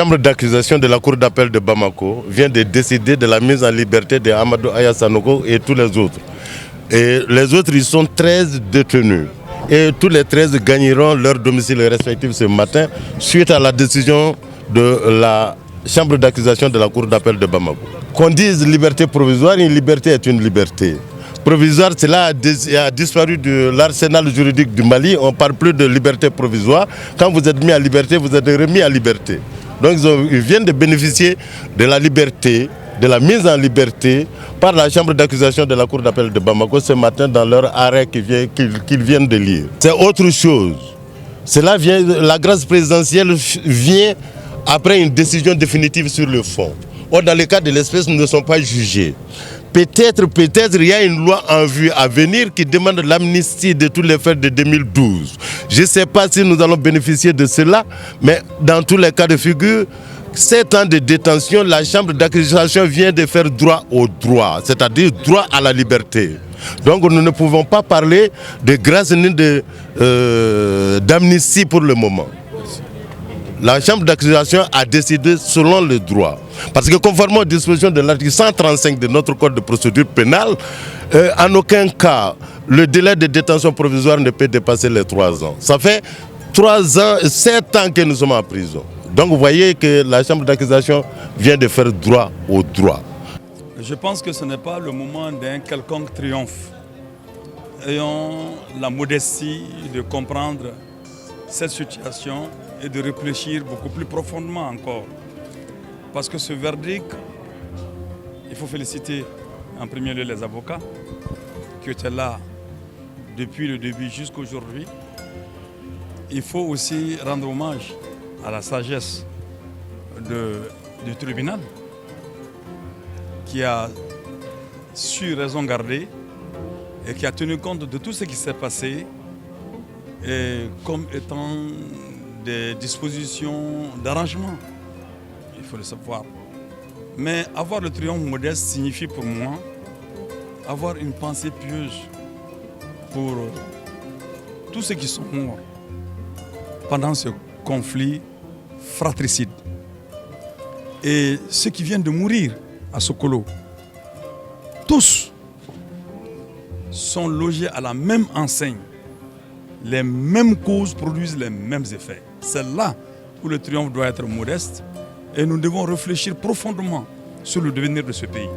chambre d'accusation de la Cour d'appel de Bamako vient de décider de la mise en liberté de Amadou Aya Sanogo et tous les autres. Et les autres, ils sont 13 détenus. Et tous les 13 gagneront leur domicile respectif ce matin suite à la décision de la chambre d'accusation de la Cour d'appel de Bamako. Qu'on dise liberté provisoire, une liberté est une liberté. Provisoire, cela a disparu de l'arsenal juridique du Mali. On ne parle plus de liberté provisoire. Quand vous êtes mis à liberté, vous êtes remis à liberté. Donc ils viennent de bénéficier de la liberté, de la mise en liberté par la chambre d'accusation de la Cour d'appel de Bamako ce matin dans leur arrêt qu'ils viennent de lire. C'est autre chose. La grâce présidentielle vient après une décision définitive sur le fond. Or, dans le cas de l'espèce, nous ne sommes pas jugés. Peut-être, il y a une loi en vue à venir qui demande l'amnistie de tous les faits de 2012. Je ne sais pas si nous allons bénéficier de cela, mais dans tous les cas de figure, 7 ans de détention, la chambre d'accusation vient de faire droit au droit, c'est-à-dire droit à la liberté. Donc nous ne pouvons pas parler de grâce ni d'amnistie pour le moment. La chambre d'accusation a décidé selon le droit. Parce que conformément aux dispositions de l'article 135 de notre code de procédure pénale, en aucun cas, le délai de détention provisoire ne peut dépasser les 3 ans. Ça fait 7 ans que nous sommes en prison. Donc vous voyez que la chambre d'accusation vient de faire droit au droit. Je pense que ce n'est pas le moment d'un quelconque triomphe. Ayons la modestie de comprendre cette situation et de réfléchir beaucoup plus profondément encore. Parce que ce verdict, il faut féliciter en premier lieu les avocats qui étaient là depuis le début jusqu'à aujourd'hui. Il faut aussi rendre hommage à la sagesse du tribunal qui a su raison garder et qui a tenu compte de tout ce qui s'est passé et comme étant des dispositions d'arrangement, il faut le savoir. Mais avoir le triomphe modeste signifie pour moi avoir une pensée pieuse pour tous ceux qui sont morts pendant ce conflit fratricide. Et ceux qui viennent de mourir à Sokolo, tous sont logés à la même enseigne. Les mêmes causes produisent les mêmes effets. C'est là où le triomphe doit être modeste et nous devons réfléchir profondément sur le devenir de ce pays.